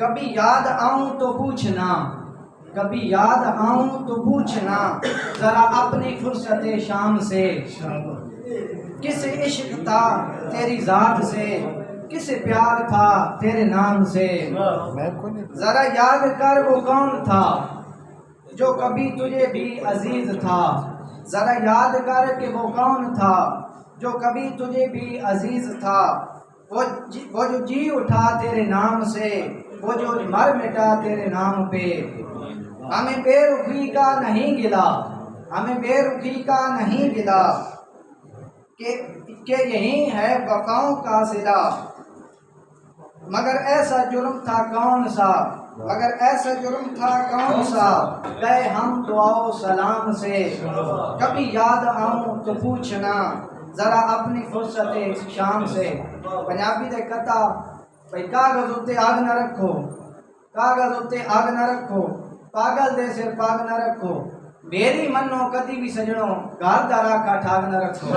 کبھی یاد آؤں تو پوچھنا، کبھی یاد آؤں تو پوچھنا ذرا اپنی فرصت شام سے، کس عشق تھا تیری ذات سے، کس پیار تھا تیرے نام سے، ذرا یاد کر وہ کون تھا جو کبھی تجھے بھی عزیز تھا، ذرا یاد کر کہ وہ کون تھا جو کبھی تجھے بھی عزیز تھا، وہ جو جی اٹھا تیرے نام سے، وہ جو مر مٹا تیرے نام پہ۔ ہمیں بے رخی کا نہیں گلا، ہمیں بے رخی کا نہیں گلا کہ یہی ہے وفاؤں کا صلہ، مگر ایسا جرم تھا کون سا، مگر ایسا جرم تھا کون سا گئے ہم دعا و سلام سے، کبھی یاد آؤں تو پوچھنا ذرا اپنی فرصت شام سے۔ پنجابی دے کتا بھئی کاغذ اتے آگ نہ رکھو، کاغذ اتے آگ نہ رکھو، پاگل دے سر پاگ نہ رکھو، میری منو کدی بھی سجنوں گھر دا راکھا ٹھاگ نہ رکھو۔